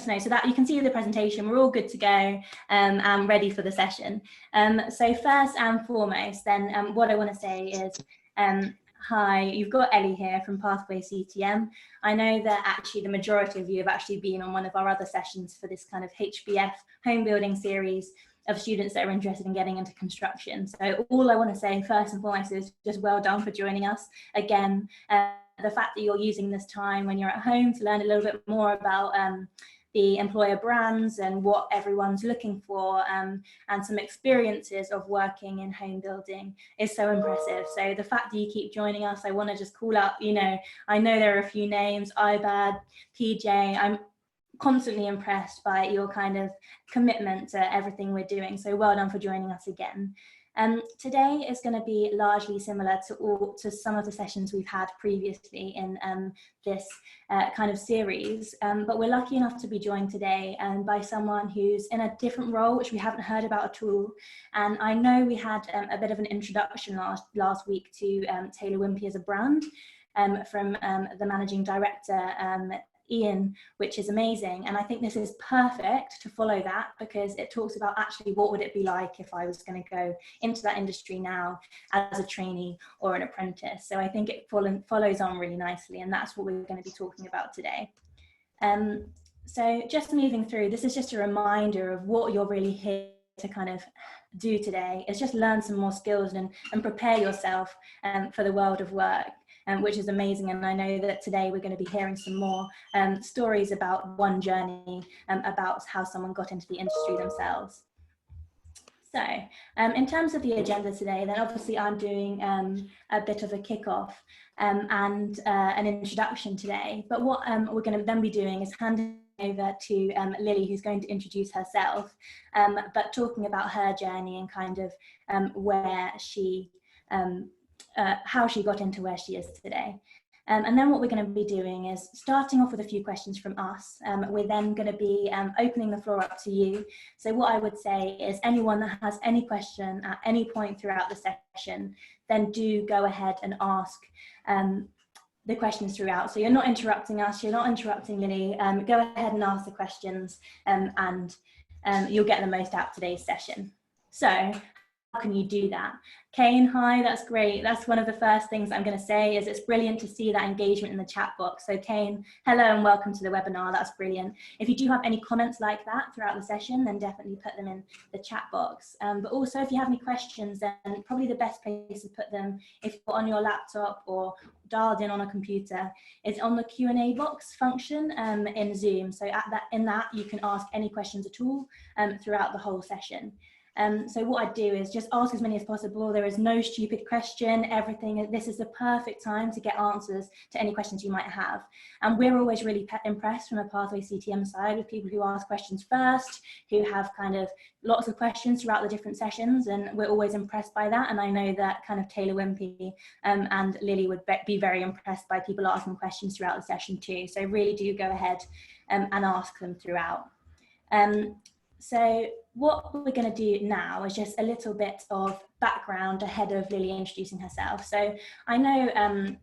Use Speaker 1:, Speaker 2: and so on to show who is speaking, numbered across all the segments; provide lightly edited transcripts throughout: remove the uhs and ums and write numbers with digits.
Speaker 1: know. So that you can see the presentation, we're all good to go and ready for the session. So first and foremost, then what I want to say is, hi, you've got Ellie here from Pathway CTM. I know that actually the majority of you have actually been on one of our other sessions for this kind of HBF home building series of students that are interested in getting into construction. So all I want to say first and foremost is just well done for joining us. Again, the fact that you're using this time when you're at home to learn a little bit more about the employer brands and what everyone's looking for, and some experiences of working in home building is so impressive. So the fact that you keep joining us, I want to just call out, you know, I know there are a few names, Ibad, PJ, I'm constantly impressed by your kind of commitment to everything we're doing. So well done for joining us again. Today is going to be largely similar to some of the sessions we've had previously in this kind of series, but we're lucky enough to be joined today by someone who's in a different role, which we haven't heard about at all. And I know we had a bit of an introduction last week to Taylor Wimpey as a brand from the managing director, Ian, which is amazing. And I think this is perfect to follow that, because it talks about actually what would it be like if I was going to go into that industry now as a trainee or an apprentice. So I think it follows on really nicely, and that's what we're going to be talking about today. So just moving through, this is just a reminder of what you're really here to kind of do today, is just learn some more skills and prepare yourself for the world of work. Which is amazing, and I know that today we're going to be hearing some more stories about one journey, about how someone got into the industry themselves. So in terms of the agenda today, then obviously I'm doing a bit of a kickoff and an introduction today, but what we're going to then be doing is handing over to Lily, who's going to introduce herself, but talking about her journey and kind of where she how she got into where she is today. And then what we're going to be doing is starting off with a few questions from us. We're then going to be opening the floor up to you. So what I would say is anyone that has any question at any point throughout the session, then do go ahead and ask the questions throughout. So you're not interrupting us, you're not interrupting Lily. Go ahead and ask the questions, and you'll get the most out of today's session. So how can you do that? Kane, hi, that's great. That's one of the first things I'm going to say, is it's brilliant to see that engagement in the chat box. So Kane, hello and welcome to the webinar. That's brilliant. If you do have any comments like that throughout the session, then definitely put them in the chat box. But also if you have any questions, then probably the best place to put them, if you're on your laptop or dialed in on a computer, is on the Q&A box function in Zoom. So in that you can ask any questions at all throughout the whole session. So what I do is just ask as many as possible. There is no stupid question, this is the perfect time to get answers to any questions you might have. And we're always really impressed from a Pathway CTM side with people who ask questions first, who have kind of lots of questions throughout the different sessions, and we're always impressed by that. And I know that kind of Taylor Wimpey and Lily would be very impressed by people asking questions throughout the session too. So really do go ahead and ask them throughout. So what we're going to do now is just a little bit of background ahead of Lily introducing herself. So I know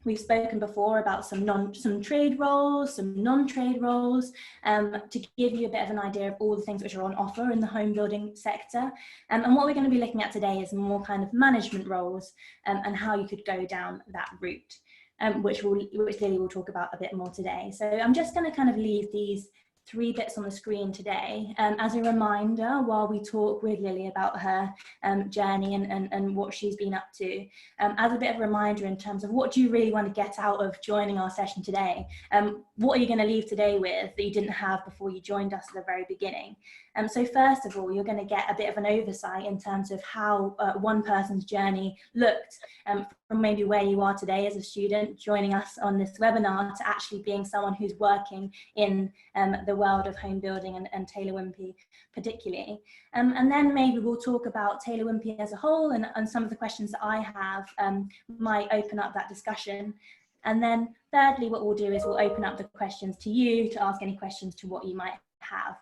Speaker 1: we've spoken before about some trade roles, some non-trade roles, to give you a bit of an idea of all the things which are on offer in the home building sector. And what we're going to be looking at today is more kind of management roles and how you could go down that route, which Lily will talk about a bit more today. So I'm just going to kind of leave these 3 bits on the screen today as a reminder while we talk with Lily about her journey and what she's been up to, as a bit of a reminder in terms of what do you really want to get out of joining our session today. What are you going to leave today with that you didn't have before you joined us at the very beginning? So first of all, you're going to get a bit of an oversight in terms of how one person's journey looked from maybe where you are today as a student joining us on this webinar to actually being someone who's working in the world of home building and Taylor Wimpey particularly. And then maybe we'll talk about Taylor Wimpey as a whole, and some of the questions that I have might open up that discussion. And then thirdly, what we'll do is we'll open up the questions to you to ask any questions to what you might have.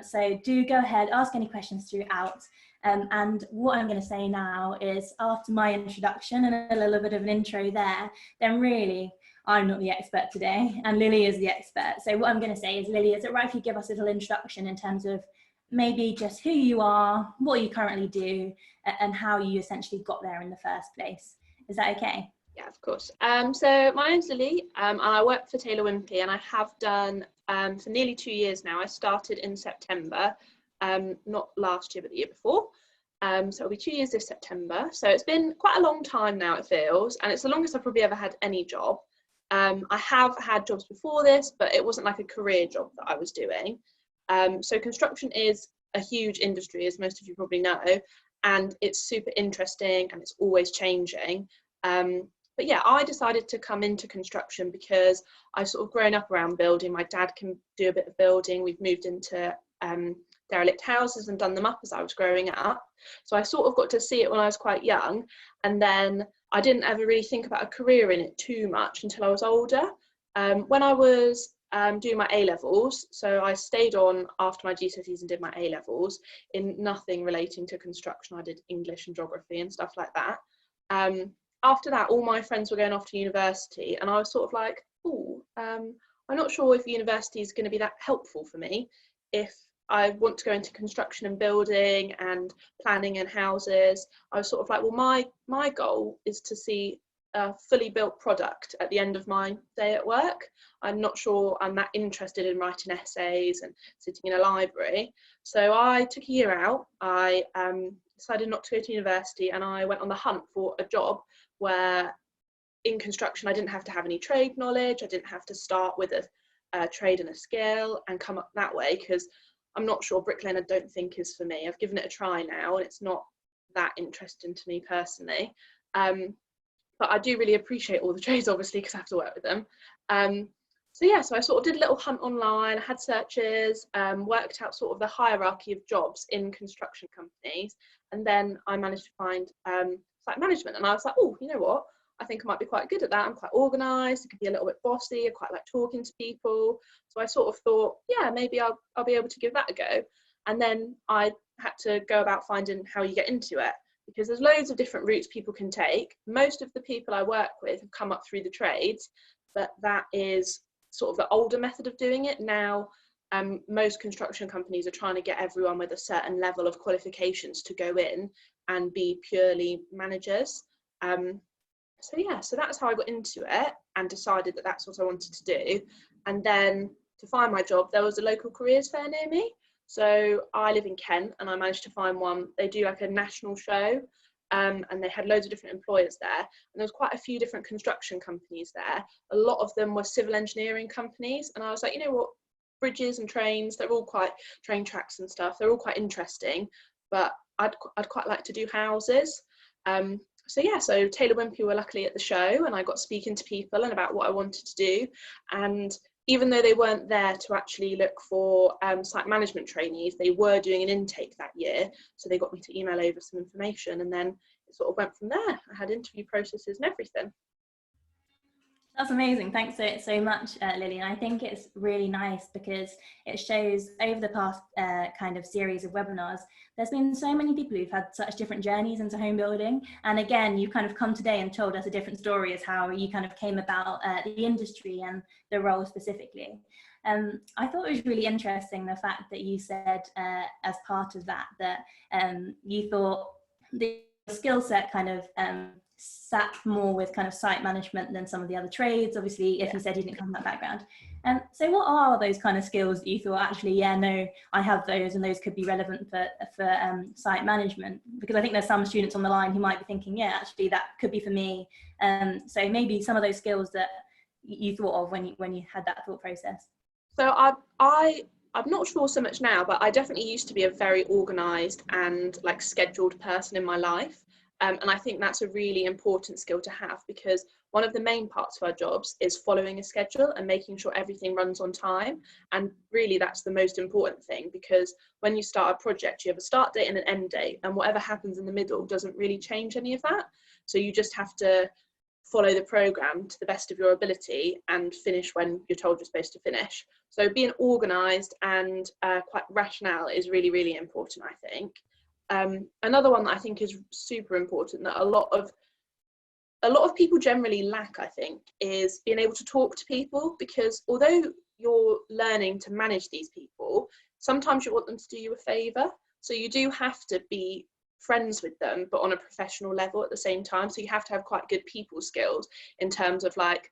Speaker 1: So do go ahead, ask any questions throughout. And what I'm going to say now is, after my introduction and a little bit of an intro there, then really I'm not the expert today, and Lily is the expert. So what I'm going to say is, Lily, is it right if you give us a little introduction in terms of maybe just who you are, what you currently do, and how you essentially got there in the first place? Is that okay?
Speaker 2: Yeah, of course. So my name's Lily, and I work for Taylor Wimpey, and I have done for nearly 2 years now. I started in September, not last year, but the year before. So it'll be 2 years this September. So it's been quite a long time now, it feels, and it's the longest I've probably ever had any job. I have had jobs before this, but it wasn't like a career job that I was doing. So construction is a huge industry, as most of you probably know, and it's super interesting and it's always changing. But yeah, I decided to come into construction because I've sort of grown up around building. My dad can do a bit of building. We've moved into derelict houses and done them up as I was growing up. So I sort of got to see it when I was quite young. And then I didn't ever really think about a career in it too much until I was older. When I was doing my A-levels, so I stayed on after my GCSEs and did my A-levels in nothing relating to construction. I did English and geography and stuff like that. After that, all my friends were going off to university, and I was sort of like, oh, I'm not sure if university is going to be that helpful for me if I want to go into construction and building and planning and houses. I was sort of like, well, my goal is to see a fully built product at the end of my day at work. I'm not sure I'm that interested in writing essays and sitting in a library. So I took a year out. I decided not to go to university, and I went on the hunt for a job where in construction I didn't have to have any trade knowledge. I didn't have to start with a trade and a skill and come up that way, because I'm not sure bricklaying, I don't think, is for me. I've given it a try now and it's not that interesting to me personally. But I do really appreciate all the trades, obviously, because I have to work with them. So yeah, so I sort of did a little hunt online, I had searches, worked out sort of the hierarchy of jobs in construction companies, and then I managed to find site management, and I was like, oh, you know what, I think I might be quite good at that. I'm quite organised, I could be a little bit bossy, I quite like talking to people. So I sort of thought, yeah, maybe I'll be able to give that a go. And then I had to go about finding how you get into it, because there's loads of different routes people can take. Most of the people I work with have come up through the trades, but that is sort of the older method of doing it. Now, most construction companies are trying to get everyone with a certain level of qualifications to go in and be purely managers. So yeah, so that's how I got into it and decided that that's what I wanted to do. And then to find my job, there was a local careers fair near me. So I live in Kent, and I managed to find one. They do like a national show, and they had loads of different employers there. And there was quite a few different construction companies there. A lot of them were civil engineering companies. And I was like, you know what, bridges and trains, they're all quite, train tracks and stuff, they're all quite interesting, but I'd quite like to do houses. So yeah, so Taylor Wimpey were luckily at the show, and I got speaking to people and about what I wanted to do. And even though they weren't there to actually look for site management trainees, they were doing an intake that year. So they got me to email over some information, and then it sort of went from there. I had interview processes and everything.
Speaker 1: That's amazing. Thanks so much, Lily. And I think it's really nice because it shows over the past kind of series of webinars, there's been so many people who've had such different journeys into home building. And again, you've kind of come today and told us a different story as how you kind of came about the industry and the role specifically. I thought it was really interesting the fact that you said as part of that, you thought the skill set kind of sat more with kind of site management than some of the other trades, obviously, if you said you didn't come from that background. So what are those kind of skills that you thought, actually, yeah, no, I have those and those could be relevant for site management? Because I think there's some students on the line who might be thinking, yeah, actually that could be for me. So maybe some of those skills that you thought of when you had that thought process.
Speaker 2: So I'm not sure so much now, but I definitely used to be a very organised and like scheduled person in my life. And I think that's a really important skill to have, because one of the main parts of our jobs is following a schedule and making sure everything runs on time. And really that's the most important thing, because when you start a project, you have a start date and an end date, and whatever happens in the middle doesn't really change any of that. So you just have to follow the programme to the best of your ability and finish when you're told you're supposed to finish. So being organised and quite rational is really, really important, I think. Another one that I think is super important that a lot of a lot of people generally lack, I think, is being able to talk to people, because although you're learning to manage these people, sometimes you want them to do you a favour. So you do have to be friends with them, but on a professional level at the same time. So you have to have quite good people skills in terms of like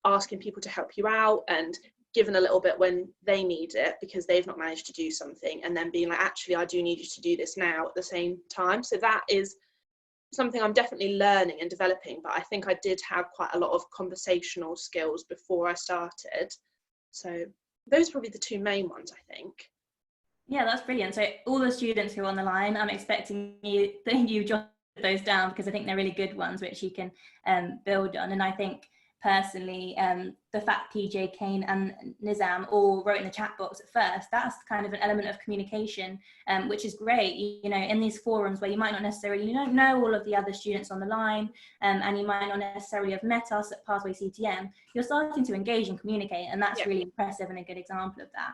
Speaker 2: asking people to help you out and giving a little bit when they need it because they've not managed to do something, and then being like, actually, I do need you to do this now at the same time. So that is something I'm definitely learning and developing, but I think I did have quite a lot of conversational skills before I started. So those are probably the two main ones, I think.
Speaker 1: Yeah, that's brilliant. So all the students who are on the line, I'm expecting you jot those down, because I think they're really good ones which you can build on. And I think personally, the fact PJ, Kane and Nizam all wrote in the chat box at first, that's kind of an element of communication, which is great. You know, in these forums where you might not necessarily know all of the other students on the line, and you might not necessarily have met us at Pathway CTM, you're starting to engage and communicate, and that's really impressive and a good example of that.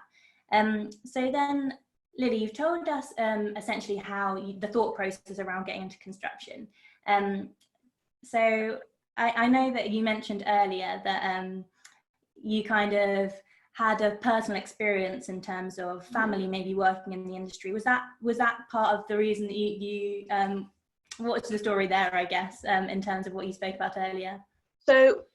Speaker 1: So then, Lily, you've told us essentially how the thought process around getting into construction. So I know that you mentioned earlier that you kind of had a personal experience in terms of family maybe working in the industry. Was that part of the reason that you what's the story there, I guess, in terms of what you spoke about earlier?
Speaker 2: So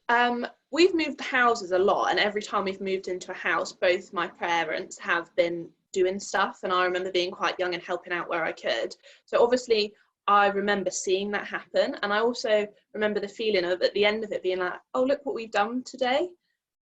Speaker 2: we've moved houses a lot, and every time we've moved into a house, both my parents have been doing stuff, and I remember being quite young and helping out where I could. So obviously I remember seeing that happen, and I also remember the feeling of at the end of it being like, oh, look what we've done today.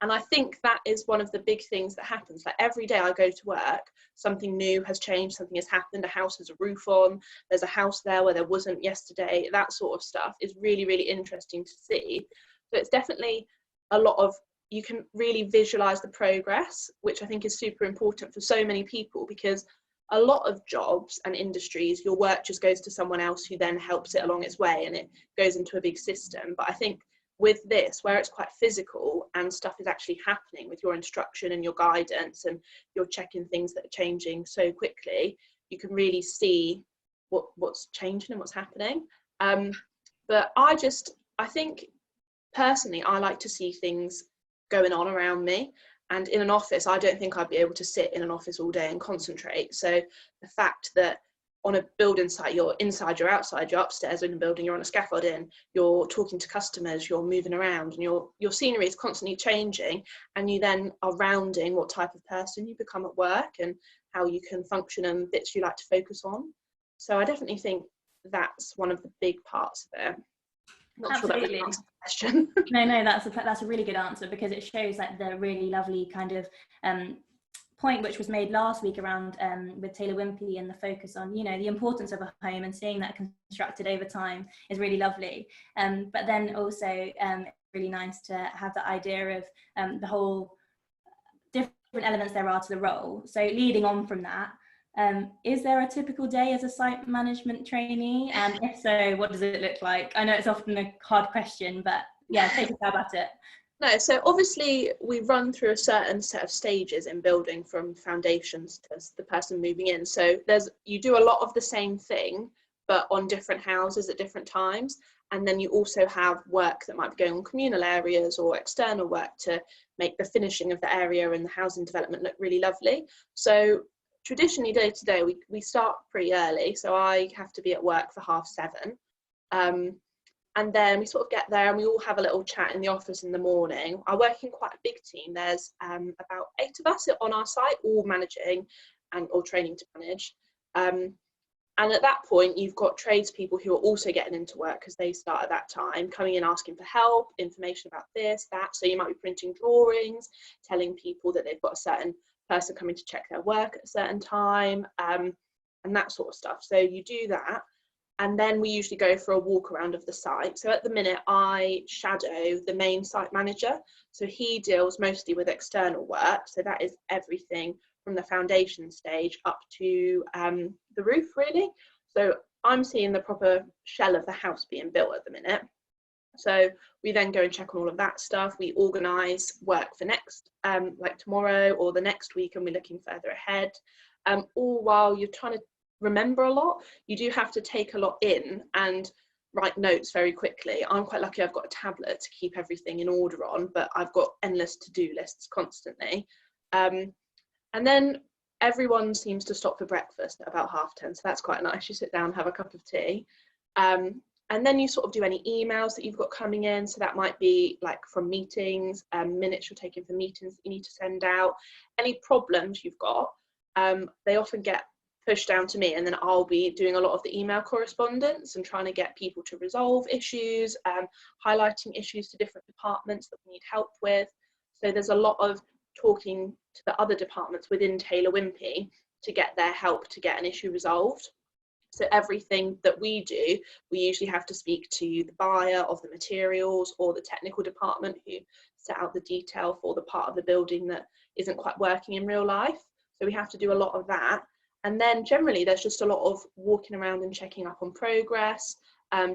Speaker 2: And I think that is one of the big things that happens. Like every day I go to work, something new has changed, something has happened, a house has a roof on, there's a house there where there wasn't yesterday. That sort of stuff is really, really interesting to see. So it's definitely a lot of, you can really visualize the progress, which I think is super important for so many people, because a lot of jobs and industries, your work just goes to someone else who then helps it along its way, and it goes into a big system. But I think with this, where it's quite physical and stuff is actually happening with your instruction and your guidance, and you're checking things that are changing so quickly, you can really see what's changing and what's happening. But I think personally, I like to see things going on around me. And in an office, I don't think I'd be able to sit in an office all day and concentrate. So the fact that on a building site, you're inside, you're outside, you're upstairs in a building, you're on a scaffolding, you're talking to customers, you're moving around, and your scenery is constantly changing, and you then are rounding what type of person you become at work and how you can function and bits you like to focus on. So I definitely think that's one of the big parts of it. Not
Speaker 1: Absolutely.
Speaker 2: sure that really answers the question.
Speaker 1: No, that's a really good answer, because it shows like the really lovely kind of point which was made last week around with Taylor Wimpey, and the focus on, you know, the importance of a home and seeing that constructed over time is really lovely. But then also really nice to have the idea of the whole different elements there are to the role. So leading on from that, is there a typical day as a site management trainee? And if so, what does it look like? I know it's often a hard question, but yeah, take a stab at it.
Speaker 2: No, so obviously we run through a certain set of stages in building, from foundations to the person moving in. So you do a lot of the same thing, but on different houses at different times. And then you also have work that might be going on communal areas or external work to make the finishing of the area and the housing development look really lovely. So traditionally, day to day, we start pretty early. So I have to be at work for 7:30. And then we sort of get there and we all have a little chat in the office in the morning. I work in quite a big team. There's about 8 of us on our site, all managing or training to manage. And at that point, you've got tradespeople who are also getting into work because they start at that time, coming in asking for help, information about this, that. So you might be printing drawings, telling people that they've got a certain person coming to check their work at a certain time, and that sort of stuff. So you do that. And then we usually go for a walk around of the site. So at the minute, I shadow the main site manager. So he deals mostly with external work. So that is everything from the foundation stage up to the roof, really. So I'm seeing the proper shell of the house being built at the minute. So we then go and check on all of that stuff. We organise work for next, like tomorrow or the next week, and we're looking further ahead. All while you're trying to remember a lot. You do have to take a lot in, and write notes very quickly. I'm quite lucky I've got a tablet to keep everything in order on, but I've got endless to-do lists constantly. And then everyone seems to stop for breakfast at about 10:30, so that's quite nice. You sit down, have a cup of tea. And then you sort of do any emails that you've got coming in. So that might be like from meetings, minutes you're taking for meetings that you need to send out. Any problems you've got, they often get pushed down to me, and then I'll be doing a lot of the email correspondence and trying to get people to resolve issues, highlighting issues to different departments that we need help with. So there's a lot of talking to the other departments within Taylor Wimpey to get their help to get an issue resolved. So everything that we do, we usually have to speak to the buyer of the materials or the technical department who set out the detail for the part of the building that isn't quite working in real life. So we have to do a lot of that. And then generally there's just a lot of walking around and checking up on progress,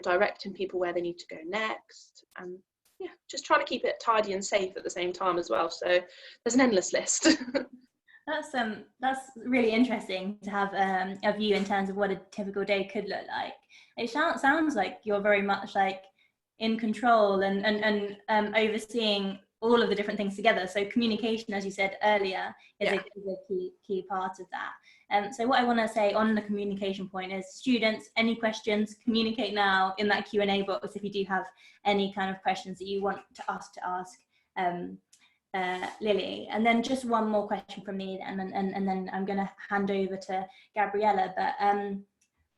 Speaker 2: directing people where they need to go next, and yeah, just trying to keep it tidy and safe at the same time as well. So there's an endless list.
Speaker 1: That's really interesting to have a view in terms of what a typical day could look like. It sounds like you're very much like in control and overseeing all of the different things together. So communication, as you said earlier, is a key part of that. So what I want to say on the communication point is, students, any questions, communicate now in that Q&A box if you do have any kind of questions that you want us to ask Lily. And then just one more question from me, and then I'm going to hand over to Gabriella. But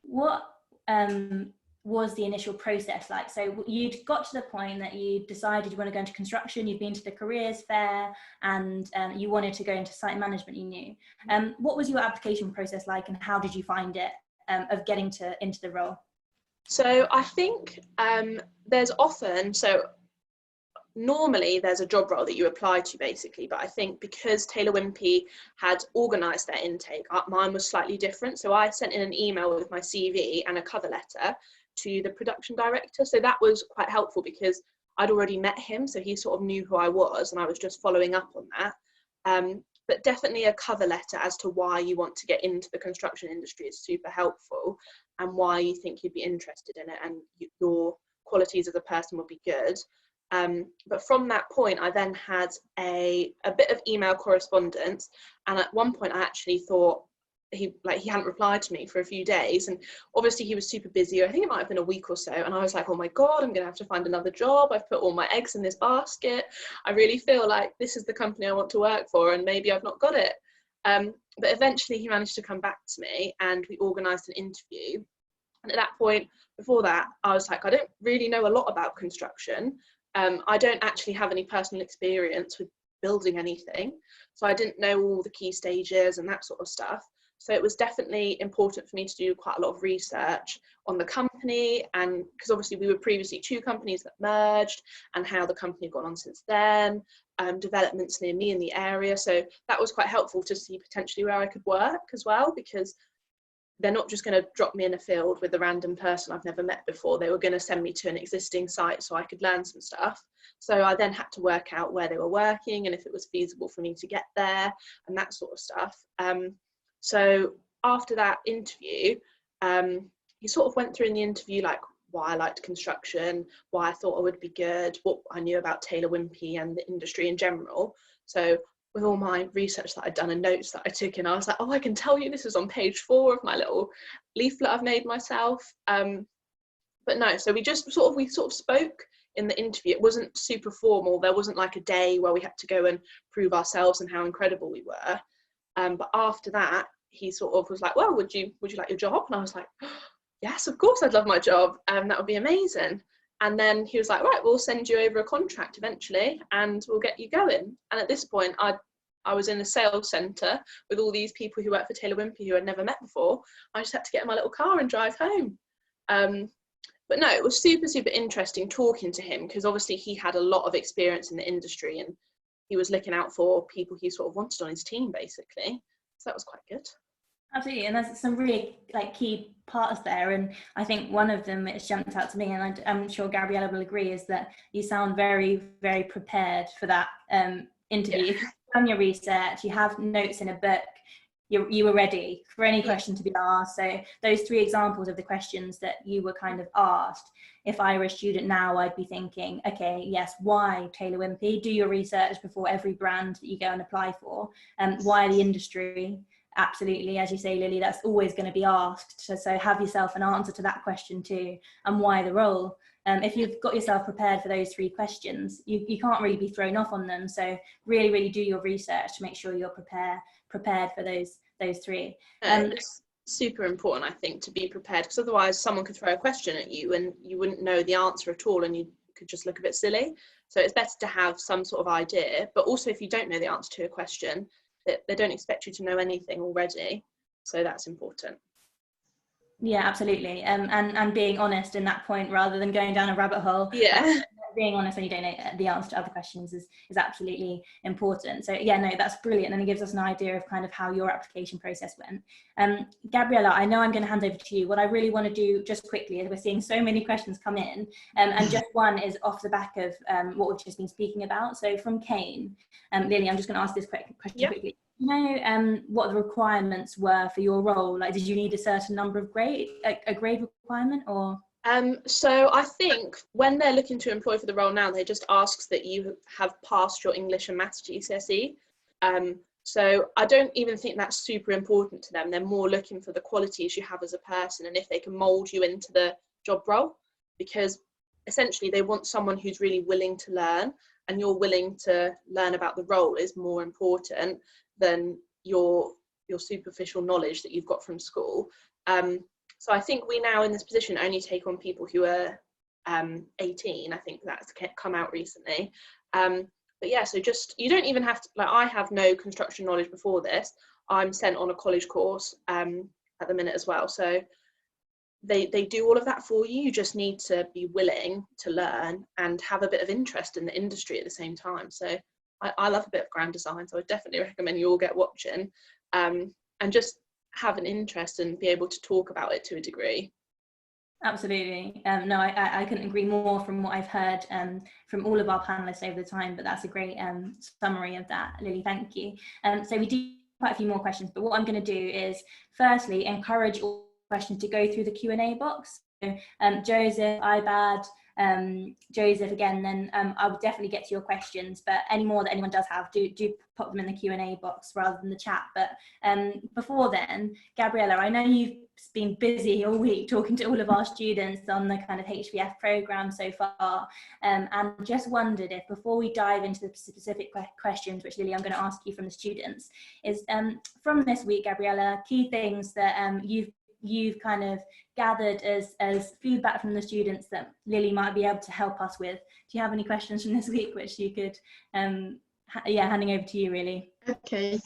Speaker 1: what was the initial process like? So you'd got to the point that you decided you want to go into construction, you'd been to the careers fair, and you wanted to go into site management, you knew. What was your application process like, and how did you find it of getting into the role?
Speaker 2: So I think there's often, normally there's a job role that you apply to basically, but I think because Taylor Wimpey had organised their intake, mine was slightly different. So I sent in an email with my CV and a cover letter to the production director. So that was quite helpful because I'd already met him, so he sort of knew who I was, and I was just following up on that. But definitely a cover letter as to why you want to get into the construction industry is super helpful, and why you think you'd be interested in it, and your qualities as a person would be good. But from that point, I then had a bit of email correspondence, and at one point I actually thought he hadn't replied to me for a few days, and obviously he was super busy. I think it might have been a week or so, and I was like, oh my god, I'm gonna have to find another job. I've put all my eggs in this basket. I really feel like this is the company I want to work for, and maybe I've not got it. But eventually he managed to come back to me, and we organised an interview. And at that point, before that, I was like, I don't really know a lot about construction. I don't actually have any personal experience with building anything, so I didn't know all the key stages and that sort of stuff. So it was definitely important for me to do quite a lot of research on the company, and because obviously we were previously two companies that merged, and how the company had gone on since then, developments near me in the area. So that was quite helpful to see potentially where I could work as well, because they're not just going to drop me in a field with a random person I've never met before. They were going to send me to an existing site so I could learn some stuff. So I then had to work out where they were working and if it was feasible for me to get there and that sort of stuff. So after that interview, he sort of went through in the interview like why I liked construction, why I thought I would be good, what I knew about Taylor Wimpey and the industry in general. So with all my research that I'd done and notes that I took in, I was like, oh, I can tell you this is on page 4 of my little leaflet I've made myself. But no, so we sort of spoke in the interview. It wasn't super formal. There wasn't like a day where we had to go and prove ourselves and how incredible we were. But after that, he sort of was like, well, would you like your job? And I was like, oh, yes, of course I'd love my job. That would be amazing. And then he was like, right, we'll send you over a contract eventually and we'll get you going. And at this point, I was in a sales centre with all these people who work for Taylor Wimpey who I'd never met before. I just had to get in my little car and drive home. But no, it was super, super interesting talking to him, because obviously he had a lot of experience in the industry and he was looking out for people he sort of wanted on his team, basically. So that was quite good.
Speaker 1: Absolutely, and there's some really like key parts there, and I think one of them which jumped out to me, and I'm sure Gabriella will agree, is that you sound very, very prepared for that interview.
Speaker 2: Yeah.
Speaker 1: If you've done your research, you have notes in a book, you were ready for any question to be asked. So those 3 examples of the questions that you were kind of asked, if I were a student now, I'd be thinking, okay, yes, why Taylor Wimpey? Do your research before every brand that you go and apply for. Why the industry? Absolutely, as you say, Lily, that's always going to be asked. So have yourself an answer to that question too, and why the role. If you've got yourself prepared for those 3 questions, you can't really be thrown off on them. So really do your research to make sure you're prepared for those 3.
Speaker 2: It's super important, I think, to be prepared, because otherwise someone could throw a question at you and you wouldn't know the answer at all, and you could just look a bit silly. So it's better to have some sort of idea, but also if you don't know the answer to a question, they don't expect you to know anything already. So that's important.
Speaker 1: Yeah, absolutely. And being honest in that point rather than going down a rabbit hole.
Speaker 2: Yeah.
Speaker 1: Being honest when you don't know the answer to other questions is absolutely important. So yeah, no, that's brilliant. And it gives us an idea of kind of how your application process went. Gabriella, I know I'm going to hand over to you. What I really want to do just quickly is we're seeing so many questions come in, and just one is off the back of what we've just been speaking about. So from Kane, Lily, I'm just going to ask this question quickly. You know what the requirements were for your role? Like, did you need a certain number of grade requirement, or?
Speaker 2: So I think when they're looking to employ for the role now, they just ask that you have passed your English and Maths GCSE. So I don't even think that's super important to them. They're more looking for the qualities you have as a person and if they can mould you into the job role, because essentially they want someone who's really willing to learn, and you're willing to learn about the role is more important than your superficial knowledge that you've got from school. So I think we now in this position only take on people who are 18. I think that's come out recently. But yeah, so just, you don't even have to, like, I have no construction knowledge before this. I'm sent on a college course at the minute as well. So they do all of that for you. You just need to be willing to learn and have a bit of interest in the industry at the same time. So I love a bit of grand design, so I definitely recommend you all get watching, and just have an interest and be able to talk about it to a degree.
Speaker 1: Absolutely. No, I couldn't agree more from what I've heard from all of our panelists over the time, but that's a great summary of that, Lily, thank you. So we do quite a few more questions, but what I'm going to do is firstly encourage all questions to go through the Q&A box. So, Joseph, Ibad, Joseph again, then I will definitely get to your questions, but any more that anyone does have, do pop them in the Q&A box rather than the chat. But before then, Gabriella, I know you've been busy all week talking to all of our students on the kind of HVF program so far, and just wondered if, before we dive into the specific questions, which Lily, I'm going to ask you from the students, is from this week, Gabriella, key things that you've kind of gathered as feedback from the students that Lily might be able to help us with. Do you have any questions from this week which you could, handing over to you, really?
Speaker 3: Okay.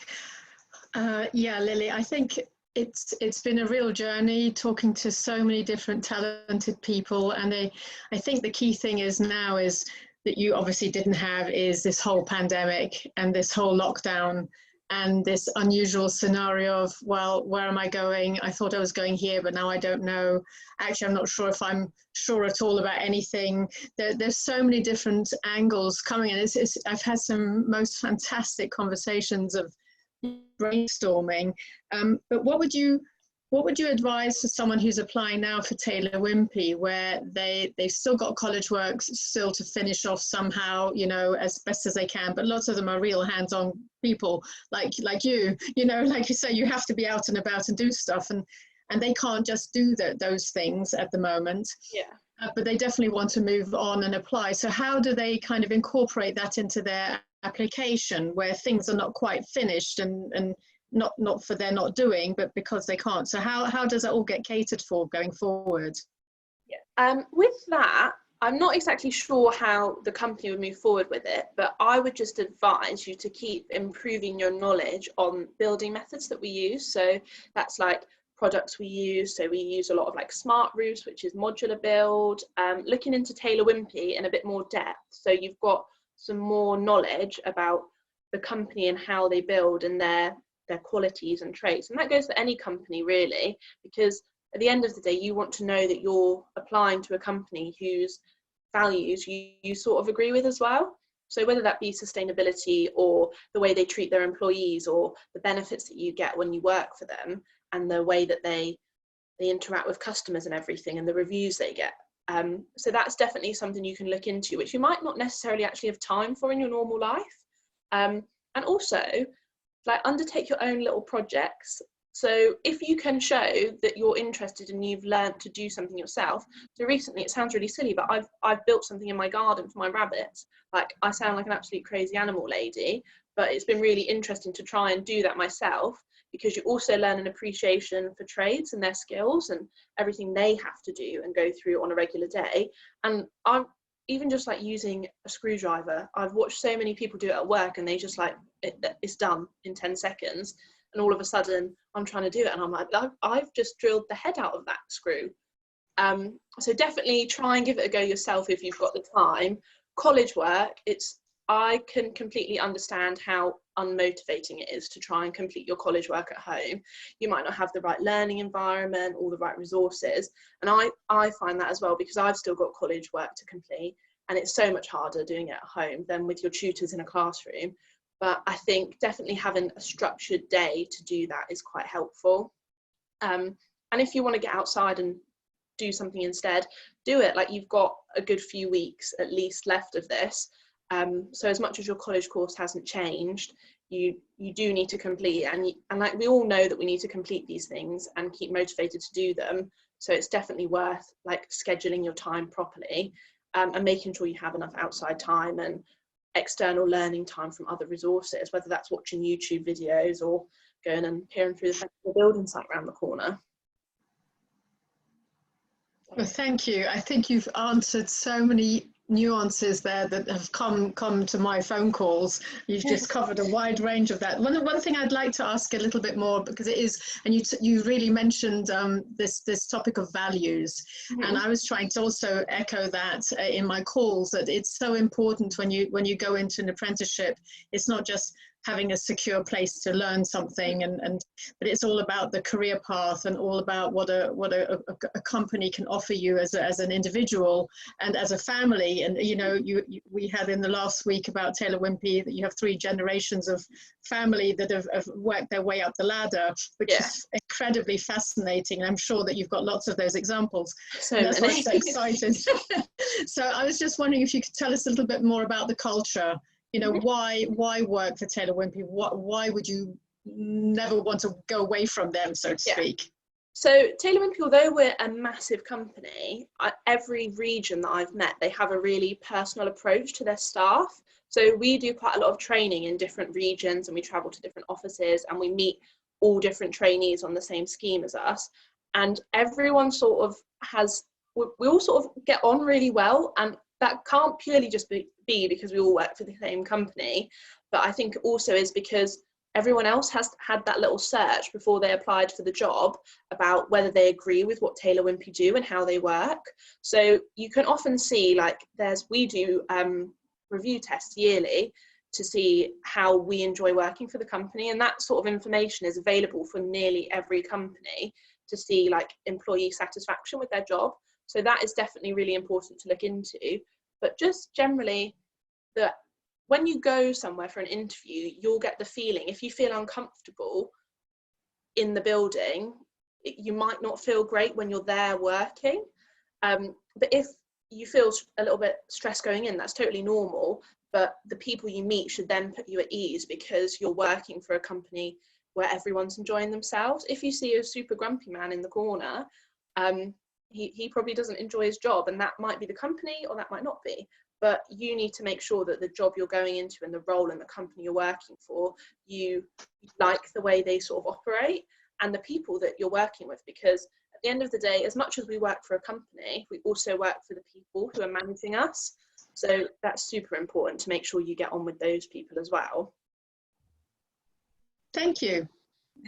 Speaker 3: Yeah, Lily, I think it's been a real journey talking to so many different talented people, and I think the key thing is now is that you obviously didn't have is this whole pandemic and this whole lockdown and this unusual scenario of, well, where am I going? I thought I was going here, but now I don't know. Actually, I'm not sure if I'm sure at all about anything. There's so many different angles coming in. I've had some most fantastic conversations of brainstorming. But what would you advise to someone who's applying now for Taylor Wimpey, where they've still got college work still to finish off somehow, you know, as best as they can, but lots of them are real hands-on people like you know, like you say, you have to be out and about and do stuff, and they can't just do those things at the moment.
Speaker 2: Yeah.
Speaker 3: But they definitely want to move on and apply. So how do they kind of incorporate that into their application, where things are not quite finished and not for they're not doing, but because they can't? So how does it all get catered for going forward?
Speaker 2: Yeah. With that, I'm not exactly sure how the company would move forward with it, but I would just advise you to keep improving your knowledge on building methods that we use. So that's like products we use. So we use a lot of like smart roofs, which is modular build, looking into Taylor Wimpey in a bit more depth. So you've got some more knowledge about the company and how they build and their qualities and traits. And that goes for any company really, because at the end of the day, you want to know that you're applying to a company whose values you sort of agree with as well. So whether that be sustainability or the way they treat their employees or the benefits that you get when you work for them and the way that they interact with customers and everything and the reviews they get. So that's definitely something you can look into, which you might not necessarily actually have time for in your normal life. And also, like, undertake your own little projects. So if you can show that you're interested and you've learned to do something yourself. So recently, it sounds really silly, but I've built something in my garden for my rabbits. Like, I sound like an absolute crazy animal lady, but it's been really interesting to try and do that myself, because you also learn an appreciation for trades and their skills and everything they have to do and go through on a regular day. And I'm even just like using a screwdriver. I've watched so many people do it at work and they just like, it's done in 10 seconds. And all of a sudden I'm trying to do it and I'm like, I've just drilled the head out of that screw. So definitely try and give it a go yourself if you've got the time. College work, I can completely understand how unmotivating it is to try and complete your college work at home. You might not have the right learning environment, all the right resources. And I find that as well, because I've still got college work to complete, and it's so much harder doing it at home than with your tutors in a classroom. But I think definitely having a structured day to do that is quite helpful. And if you want to get outside and do something instead, do it. Like, you've got a good few weeks at least left of this. So as much as your college course hasn't changed, you do need to complete, and like, we all know that we need to complete these things and keep motivated to do them. So it's definitely worth like scheduling your time properly, and making sure you have enough outside time and external learning time from other resources, whether that's watching YouTube videos or going and peering through the building site around the corner.
Speaker 3: Well, thank you. I think you've answered so many nuances there that have come to my phone calls. You've just covered a wide range of that. One thing I'd like to ask a little bit more, because it is, and you really mentioned this topic of values, and I was trying to also echo that in my calls, that it's so important when you go into an apprenticeship. It's not just having a secure place to learn something, but it's all about the career path and all about what a company can offer you as an individual and as a family. And we had in the last week about Taylor Wimpey that you have 3 generations of family that have worked their way up the ladder, which is incredibly fascinating. And I'm sure that you've got lots of those examples.
Speaker 2: So
Speaker 3: that's
Speaker 2: many.
Speaker 3: why I'm so excited. So I was just wondering if you could tell us a little bit more about the culture. Why work for Taylor Wimpey? Why would you never want to go away from them, so to speak?
Speaker 2: So Taylor Wimpey, although we're a massive company, every region that I've met, they have a really personal approach to their staff. So we do quite a lot of training in different regions, and we travel to different offices, and we meet all different trainees on the same scheme as us. And everyone sort of we all sort of get on really well, and that can't purely just be because we all work for the same company, but I think also is because everyone else has had that little search before they applied for the job about whether they agree with what Taylor Wimpey do and how they work. So you can often see, like, we do review tests yearly to see how we enjoy working for the company, and that sort of information is available for nearly every company to see, like, employee satisfaction with their job. So that is definitely really important to look into. But just generally, that when you go somewhere for an interview, you'll get the feeling, if you feel uncomfortable in the building, you might not feel great when you're there working. But if you feel a little bit stressed going in, that's totally normal. But the people you meet should then put you at ease, because you're working for a company where everyone's enjoying themselves. If you see a super grumpy man in the corner, he probably doesn't enjoy his job, and that might be the company or that might not be. But you need to make sure that the job you're going into and the role in the company you're working for, you like the way they sort of operate and the people that you're working with. Because at the end of the day, as much as we work for a company, we also work for the people who are managing us. So that's super important to make sure you get on with those people as well.
Speaker 3: Thank you.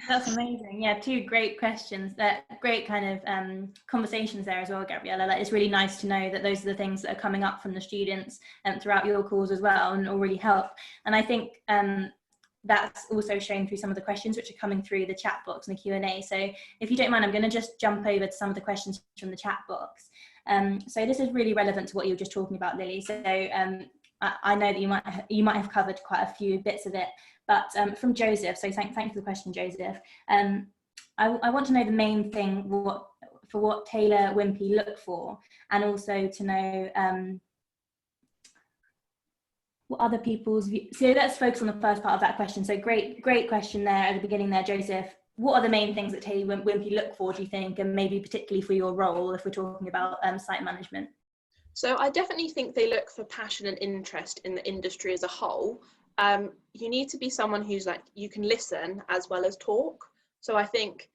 Speaker 1: That's amazing. Yeah, 2 great questions. Great kind of conversations there as well, Gabriella. Like, it's really nice to know that those are the things that are coming up from the students throughout your calls as well, and will really help. And I think that's also shown through some of the questions which are coming through the chat box and the Q&A. So if you don't mind, I'm going to just jump over to some of the questions from the chat box. So this is really relevant to what you were just talking about, Lily. So I know that you might have covered quite a few bits of it, but from Joseph, so thank you for the question, Joseph. I want to know the main thing what Taylor Wimpey look for, and also to know what other people's view. So let's focus on the first part of that question. So great question there at the beginning there, Joseph. What are the main things that Taylor Wimpey look for, do you think, and maybe particularly for your role if we're talking about site management?
Speaker 2: So I definitely think they look for passion and interest in the industry as a whole. You need to be someone who's like, you can listen as well as talk. So I think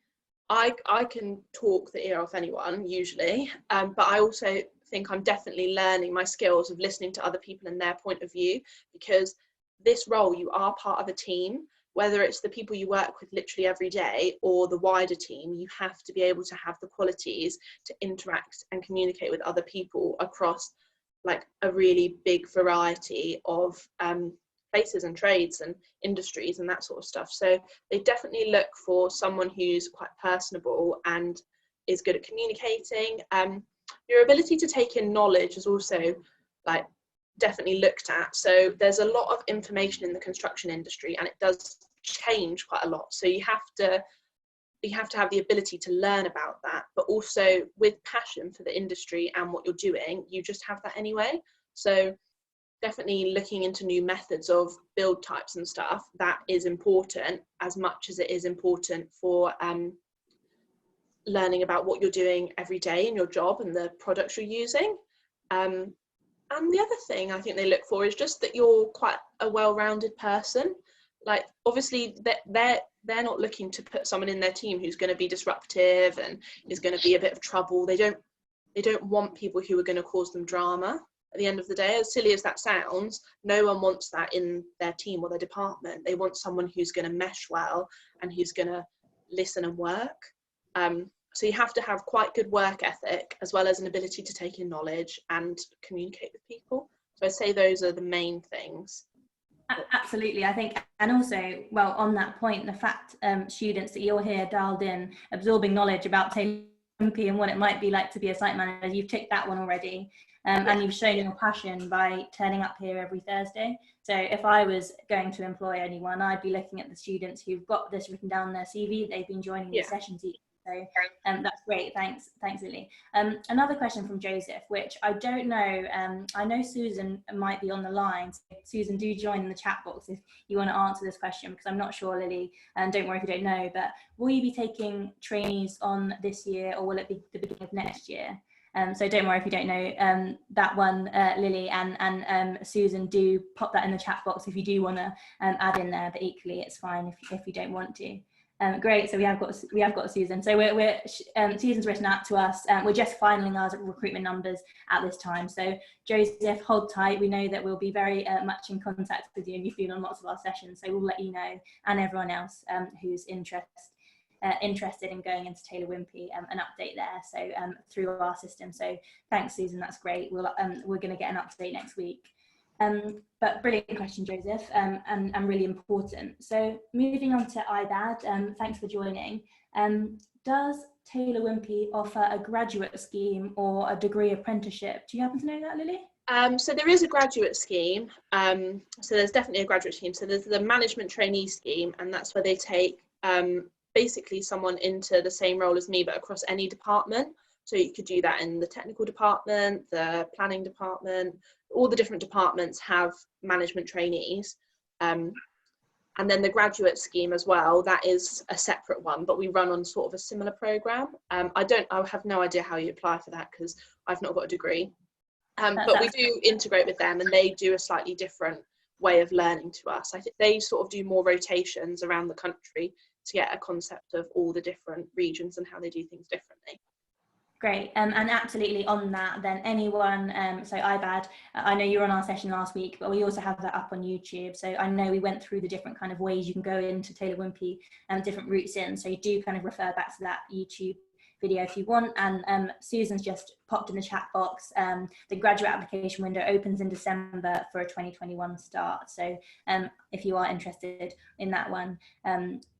Speaker 2: I can talk the ear off anyone usually, but I also think I'm definitely learning my skills of listening to other people and their point of view, because this role, you are part of a team, whether it's the people you work with literally every day or the wider team. You have to be able to have the qualities to interact and communicate with other people across like a really big variety of places and trades and industries and that sort of stuff. So they definitely look for someone who's quite personable and is good at communicating. Your ability to take in knowledge is also like definitely looked at. So there's a lot of information in the construction industry and it does change quite a lot. So you have to have the ability to learn about that, but also with passion for the industry and what you're doing, you just have that anyway. So definitely looking into new methods of build types and stuff, that is important as much as it is important for learning about what you're doing every day in your job and the products you're using. And the other thing I think they look for is just that you're quite a well-rounded person. Like obviously they're not looking to put someone in their team who's going to be disruptive and is going to be a bit of trouble. They don't want people who are going to cause them drama. At the end of the day, as silly as that sounds, no one wants that in their team or their department. They want someone who's going to mesh well and who's going to listen and work. So you have to have quite good work ethic as well as an ability to take in knowledge and communicate with people. So I'd say those are the main things.
Speaker 1: Absolutely, I think, and also, well, on that point, the fact, students, that you're here dialed in, absorbing knowledge about Taylor Wimpey and what it might be like to be a site manager, you've ticked that one already. And you've shown your passion by turning up here every Thursday. So if I was going to employ anyone, I'd be looking at the students who've got this written down in their CV, they've been joining these sessions each. So that's great. Thanks, Lily. Another question from Joseph, which I don't know. I know Susan might be on the line. So Susan, do join in the chat box if you want to answer this question, because I'm not sure, Lily, and don't worry if you don't know, but will you be taking trainees on this year, or will it be the beginning of next year? So don't worry if you don't know that one, Lily, and Susan, do pop that in the chat box if you do want to add in there, but equally it's fine if you don't want to. Great, so we have got Susan. So Susan's written out to us. We're just finaling our recruitment numbers at this time. So Joseph, hold tight. We know that we'll be very much in contact with you, and you've been on lots of our sessions. So we'll let you know, and everyone else who's interested in going into Taylor Wimpey, an update there. So through our system. So thanks, Susan. That's great. We're going to get an update next week. But brilliant question, Joseph, and really important. So moving on to IBAD, thanks for joining. Does Taylor Wimpey offer a graduate scheme or a degree apprenticeship? Do you happen to know that, Lily?
Speaker 2: So there is a graduate scheme. So there's definitely a graduate scheme. So there's the management trainee scheme, and that's where they take basically someone into the same role as me, but across any department. So you could do that in the technical department, the planning department, all the different departments have management trainees. And then the graduate scheme as well, that is a separate one, but we run on sort of a similar program. I have no idea how you apply for that because I've not got a degree. But we do integrate with them, and they do a slightly different way of learning to us. I think they sort of do more rotations around the country to get a concept of all the different regions and how they do things differently.
Speaker 1: Great, and absolutely on that, then anyone, so IBAD, I know you were on our session last week, but we also have that up on YouTube. So I know we went through the different kind of ways you can go into Taylor Wimpey and different routes in. So you do kind of refer back to that YouTube video if you want. And Susan's just popped in the chat box. The graduate application window opens in December for a 2021 start. So if you are interested in that one,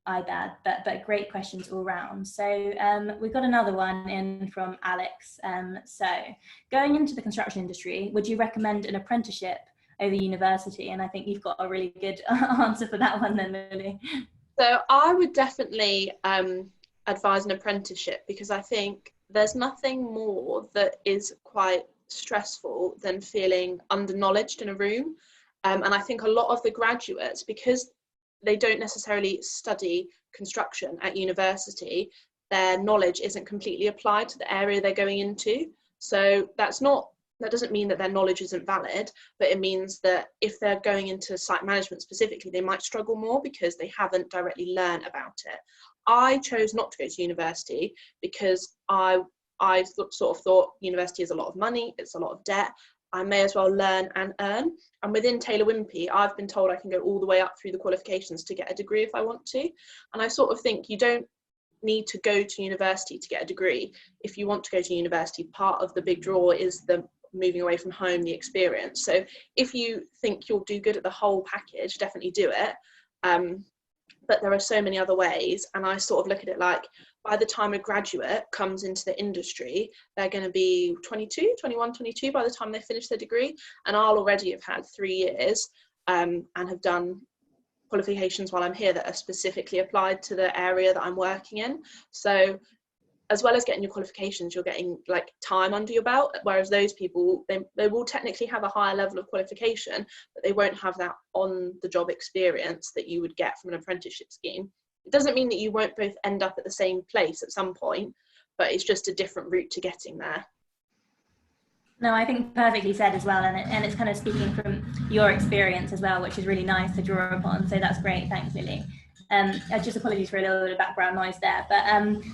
Speaker 1: IBAD, but great questions all round. So we've got another one in from Alex. So going into the construction industry, would you recommend an apprenticeship over university? And I think you've got a really good answer for that one then, Lily.
Speaker 2: So I would definitely advise an apprenticeship, because I think there's nothing more that is quite stressful than feeling underknowledged in a room. And I think a lot of the graduates, because they don't necessarily study construction at university, their knowledge isn't completely applied to the area they're going into. So that doesn't mean that their knowledge isn't valid, but it means that if they're going into site management specifically, they might struggle more because they haven't directly learned about it. I chose not to go to university because I sort of thought university is a lot of money, it's a lot of debt, I may as well learn and earn. And within Taylor Wimpey, I've been told I can go all the way up through the qualifications to get a degree if I want to. And I sort of think you don't need to go to university to get a degree. If you want to go to university, part of the big draw is the moving away from home, the experience. So if you think you'll do good at the whole package, definitely do it. But there are so many other ways, and I sort of look at it like, by the time a graduate comes into the industry, they're going to be 21, 22 by the time they finish their degree, and I'll already have had 3 years and have done qualifications while I'm here that are specifically applied to the area that I'm working in. So as well as getting your qualifications, you're getting like time under your belt, whereas those people, they will technically have a higher level of qualification, but they won't have that on the job experience that you would get from an apprenticeship scheme. It doesn't mean that you won't both end up at the same place at some point, but it's just a different route to getting there.
Speaker 1: No, I think perfectly said as well, and it's kind of speaking from your experience as well, which is really nice to draw upon. So that's great. Thanks, Lily. Just apologies for a little bit of background noise there, but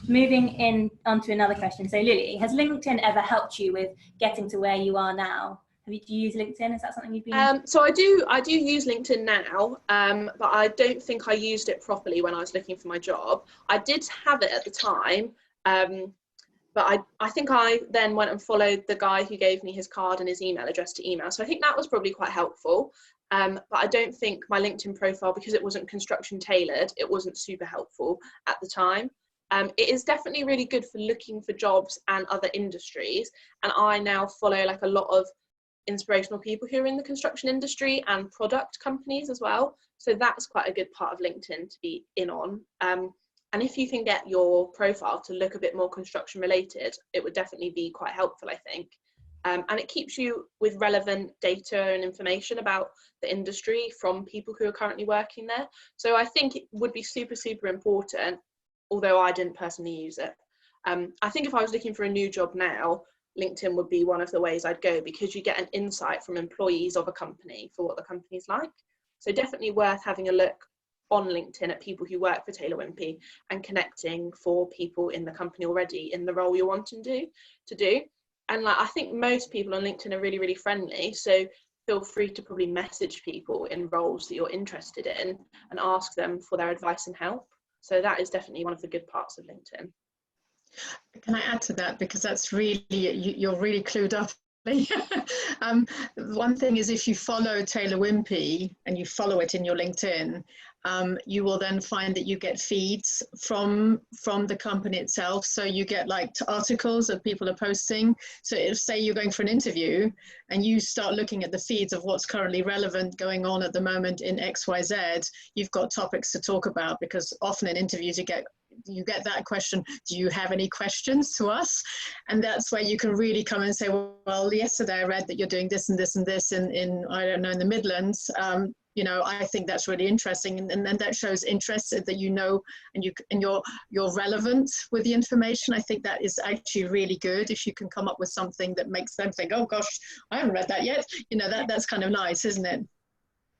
Speaker 1: moving in onto another question. So Lily, has LinkedIn ever helped you with getting to where you are now? Do you use LinkedIn? Is that something you've been?
Speaker 2: So I do use LinkedIn now, but I don't think I used it properly when I was looking for my job. I did have it at the time, but I think I then went and followed the guy who gave me his card and his email address to email. So I think that was probably quite helpful. But I don't think my LinkedIn profile, because it wasn't construction tailored, it wasn't super helpful at the time. It is definitely really good for looking for jobs and other industries. And I now follow like a lot of inspirational people who are in the construction industry and product companies as well. So that's quite a good part of LinkedIn to be in on. And if you can get your profile to look a bit more construction related, it would definitely be quite helpful, I think. And it keeps you with relevant data and information about the industry from people who are currently working there. So I think it would be super, super important, although I didn't personally use it. I think if I was looking for a new job now, LinkedIn would be one of the ways I'd go, because you get an insight from employees of a company for what the company's like. So definitely worth having a look on LinkedIn at people who work for Taylor Wimpey and connecting for people in the company already in the role you're wanting to do. And like, I think most people on LinkedIn are really, really friendly. So feel free to probably message people in roles that you're interested in and ask them for their advice and help. So that is definitely one of the good parts of LinkedIn.
Speaker 3: Can I add to that? Because that's really, you're really clued up. One thing is, if you follow Taylor Wimpey and you follow it in your LinkedIn, you will then find that you get feeds from the company itself. So you get like articles that people are posting. So if, say, you're going for an interview and you start looking at the feeds of what's currently relevant going on at the moment in XYZ, you've got topics to talk about, because often in interviews you get that question, do you have any questions to us? And that's where you can really come and say, well, yesterday I read that you're doing this and this and this in I don't know, in the Midlands. You know, I think that's really interesting, and then that shows interest that you know, and you're relevant with the information. I think that is actually really good if you can come up with something that makes them think, oh gosh, I haven't read that yet. You know, that's kind of nice, isn't it?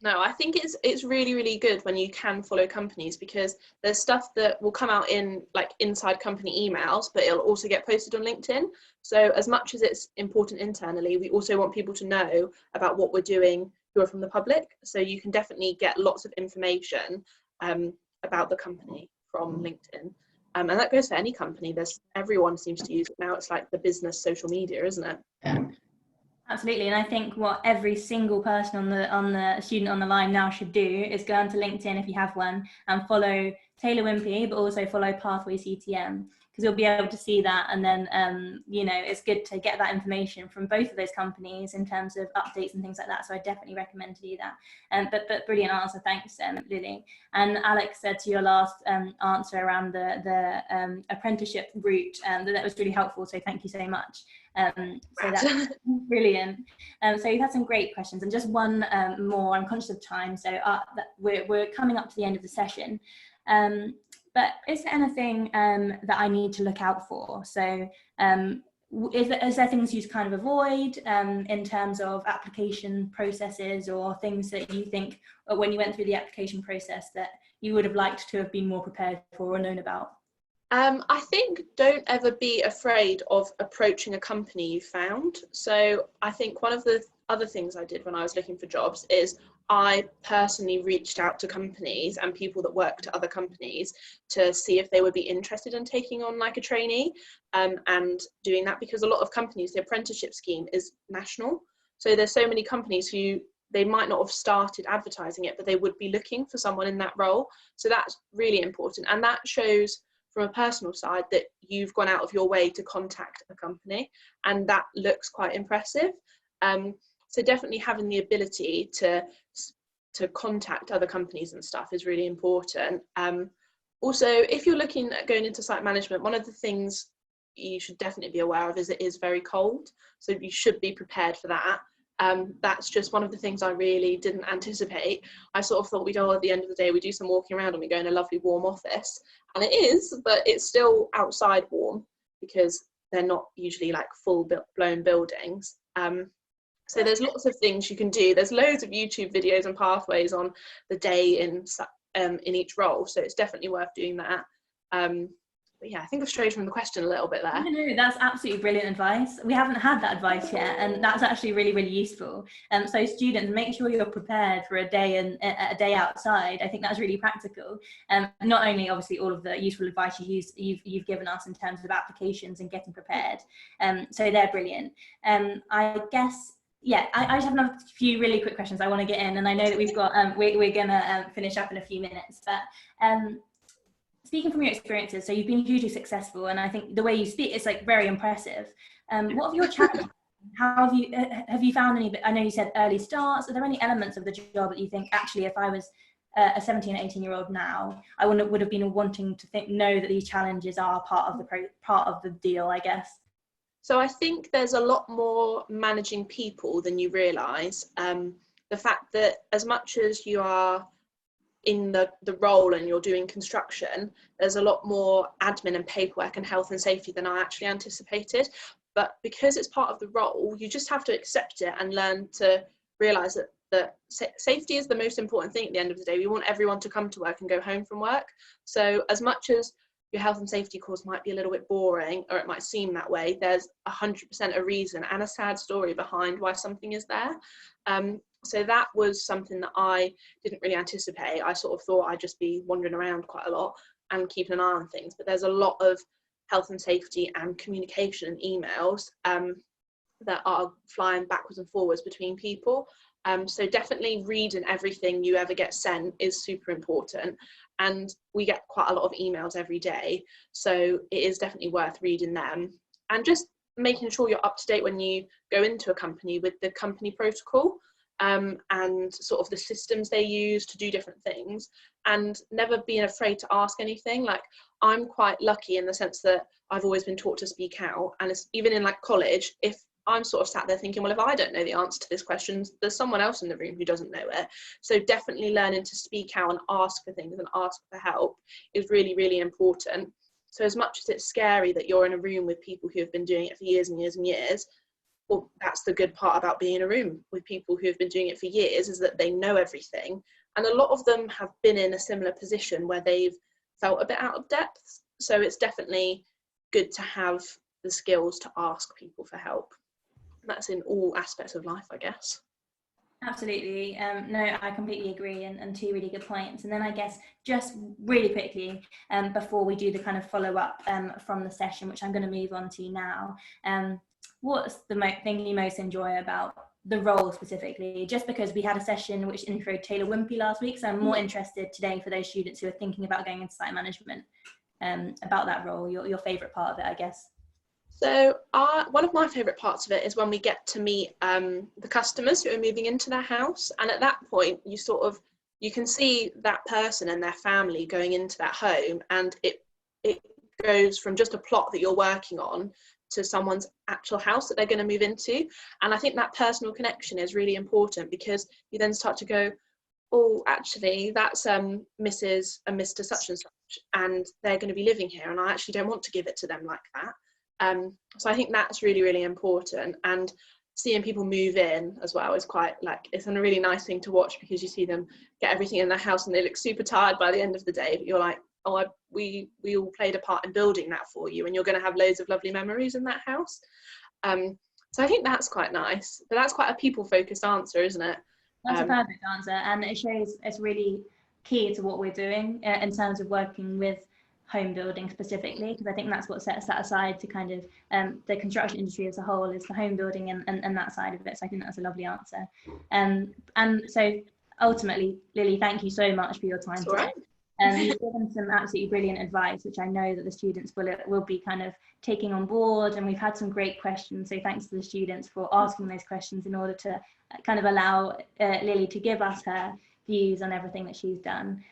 Speaker 2: No, I think it's really, really good when you can follow companies, because there's stuff that will come out in like inside company emails, but it'll also get posted on LinkedIn. So as much as it's important internally, we also want people to know about what we're doing who are from the public. So you can definitely get lots of information about the company from LinkedIn. And that goes for any company. Everyone seems to use it now. It's like the business social media, isn't it?
Speaker 3: Yeah.
Speaker 1: Absolutely, and I think what every single person on the student on the line now should do is go onto LinkedIn if you have one and follow Taylor Wimpey, but also follow Pathway CTM, because you'll be able to see that. And then, you know, it's good to get that information from both of those companies in terms of updates and things like that. So I definitely recommend to do that. But brilliant answer. Thanks, Lily. And Alex said to your last answer around the apprenticeship route, that was really helpful. So thank you so much. So that's brilliant. So you've had some great questions, and just one more. I'm conscious of time, so we're coming up to the end of the session. But is there anything that I need to look out for? So is there things you kind of avoid in terms of application processes, or things that you think when you went through the application process that you would have liked to have been more prepared for or known about?
Speaker 2: I think don't ever be afraid of approaching a company you found. So I think one of the other things I did when I was looking for jobs is I personally reached out to companies and people that worked at other companies to see if they would be interested in taking on like a trainee, and doing that, because a lot of companies, the apprenticeship scheme is national. So there's so many companies who they might not have started advertising it, but they would be looking for someone in that role. So that's really important. And that shows from a personal side that you've gone out of your way to contact a company, and that looks quite impressive. So definitely having the ability to contact other companies and stuff is really important. Also, if you're looking at going into site management, one of the things you should definitely be aware of is it is very cold, so you should be prepared for that. That's just one of the things I really didn't anticipate. I sort of thought we'd all, at the end of the day, we do some walking around and we go in a lovely warm office, and it is, but it's still outside warm because they're not usually like full blown buildings. So there's lots of things you can do. There's loads of YouTube videos and pathways on the day in each role, so it's definitely worth doing that. But yeah, I think I've strayed from the question a little bit there.
Speaker 1: No, that's absolutely brilliant advice. We haven't had that advice yet, and that's actually really, really useful. So students, make sure you're prepared for a day outside. I think that's really practical. Not only obviously all of the useful advice you've given us in terms of applications and getting prepared. So they're brilliant. I guess. Yeah, I just have another few really quick questions I want to get in, and I know that we've got we're gonna finish up in a few minutes, but speaking from your experiences, so you've been hugely successful, and I think the way you speak is like very impressive. What are your challenges? How have you found any? I know you said early starts. Are there any elements of the job that you think, actually, if I was a 17, 18-year-old now, I would have been wanting to know that these challenges are part of the deal, I guess?
Speaker 2: So I think there's a lot more managing people than you realise. The fact that as much as you are in the role and you're doing construction, there's a lot more admin and paperwork and health and safety than I actually anticipated. But because it's part of the role, you just have to accept it and learn to realise that safety is the most important thing at the end of the day. We want everyone to come to work and go home from work. So as much as your health and safety course might be a little bit boring, or it might seem that way, there's 100% a reason and a sad story behind why something is there. So that was something that I didn't really anticipate. I sort of thought I'd just be wandering around quite a lot and keeping an eye on things, but there's a lot of health and safety and communication and emails that are flying backwards and forwards between people. So definitely reading everything you ever get sent is super important, and we get quite a lot of emails every day, so it is definitely worth reading them, and just making sure you're up to date when you go into a company with the company protocol, and sort of the systems they use to do different things, and never being afraid to ask anything. Like, I'm quite lucky in the sense that I've always been taught to speak out, and it's, even in like college, if I'm sort of sat there thinking, well, if I don't know the answer to this question, there's someone else in the room who doesn't know it. So definitely learning to speak out and ask for things and ask for help is really, really important. So as much as it's scary that you're in a room with people who have been doing it for years and years and years, well, that's the good part about being in a room with people who have been doing it for years, is that they know everything. And a lot of them have been in a similar position where they've felt a bit out of depth. So it's definitely good to have the skills to ask people for help. That's in all aspects of life, I guess.
Speaker 1: Absolutely. No, I completely agree, and two really good points. And then I guess just really quickly, before we do the kind of follow-up from the session, which I'm going to move on to now, what's the thing you most enjoy about the role specifically, just because we had a session which introed Taylor Wimpey last week, so I'm more interested today for those students who are thinking about going into site management, about that role, your favourite part of it, I guess.
Speaker 2: So one of my favourite parts of it is when we get to meet the customers who are moving into their house, and at that point you can see that person and their family going into that home, and it goes from just a plot that you're working on to someone's actual house that they're going to move into. And I think that personal connection is really important, because you then start to go, oh, actually that's Mrs. and Mr. such and such, and they're going to be living here, and I actually don't want to give it to them like that. So I think that's really, really important. And seeing people move in as well is quite, like, it's a really nice thing to watch, because you see them get everything in their house and they look super tired by the end of the day, but you're like, oh, we all played a part in building that for you, and you're going to have loads of lovely memories in that house. So I think that's quite nice, but that's quite a people-focused answer, isn't it?
Speaker 1: That's a perfect answer, and it shows it's really key to what we're doing in terms of working with home building specifically, because I think that's what sets that aside to kind of the construction industry as a whole, is the home building and that side of it. So I think that's a lovely answer. And so ultimately, Lily, thank you so much for your time today. You've given some absolutely brilliant advice, which I know that the students will be kind of taking on board, and we've had some great questions, so thanks to the students for asking those questions in order to kind of allow Lily to give us her views on everything that she's done.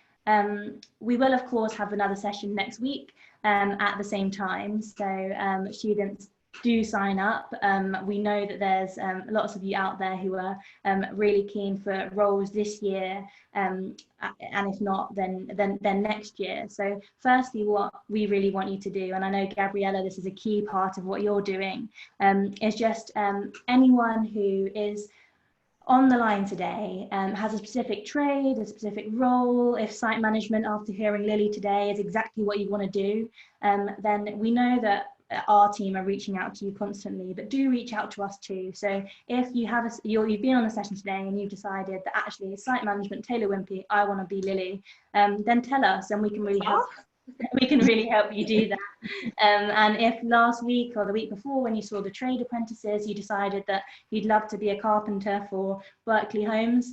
Speaker 1: We will of course have another session next week at the same time, so students do sign up. We know that there's lots of you out there who are really keen for roles this year, and if not, then next year. So firstly, what we really want you to do, and I know Gabriella, this is a key part of what you're doing, is just anyone who is on the line today has a specific trade, a specific role. If site management, after hearing Lily today, is exactly what you want to do, then we know that our team are reaching out to you constantly, but do reach out to us too. So if you have you've been on the session today and you've decided that actually site management, Taylor Wimpey, I want to be Lily, then tell us, and we can really help. We can really help you do that. And if last week or the week before, when you saw the trade apprentices, you decided that you'd love to be a carpenter for Berkeley Homes,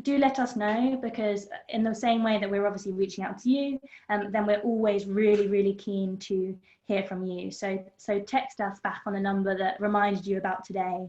Speaker 1: do let us know, because in the same way that we're obviously reaching out to you, then we're always really, really keen to hear from you. So text us back on a number that reminded you about today,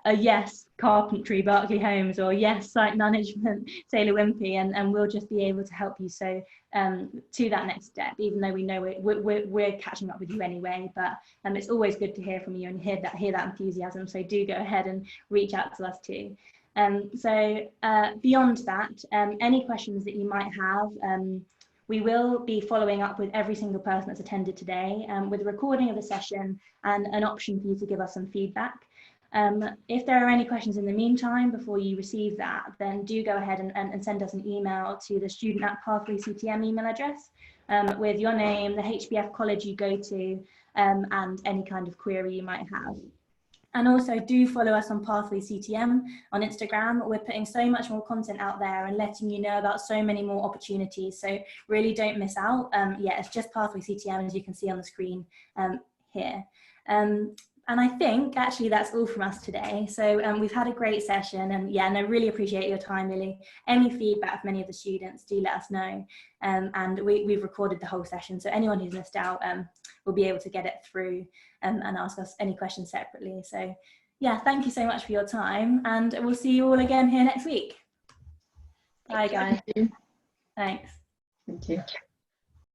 Speaker 1: a yes, carpentry, Berkeley Homes, or yes, site management, Taylor Wimpey, and we'll just be able to help you to that next step, even though we know we're catching up with you anyway. But it's always good to hear from you and hear that enthusiasm, so do go ahead and reach out to us too. Beyond that, any questions that you might have, we will be following up with every single person that's attended today with a recording of the session and an option for you to give us some feedback. If there are any questions in the meantime before you receive that, then do go ahead and send us an email to the student@pathway.ctm email address with your name, the HBF college you go to, and any kind of query you might have. And also do follow us on Pathway CTM on Instagram. We're putting so much more content out there and letting you know about so many more opportunities. So really don't miss out. Yeah, it's just Pathway CTM, as you can see on the screen here. And I think actually that's all from us today. So we've had a great session, and yeah, and I really appreciate your time, Lily. Any feedback from any of the students, do let us know. And we've recorded the whole session, so anyone who's missed out will be able to get it through and ask us any questions separately. So yeah, thank you so much for your time, and we'll see you all again here next week. Bye guys.
Speaker 3: Thank you.
Speaker 1: Thanks.
Speaker 3: Thank you.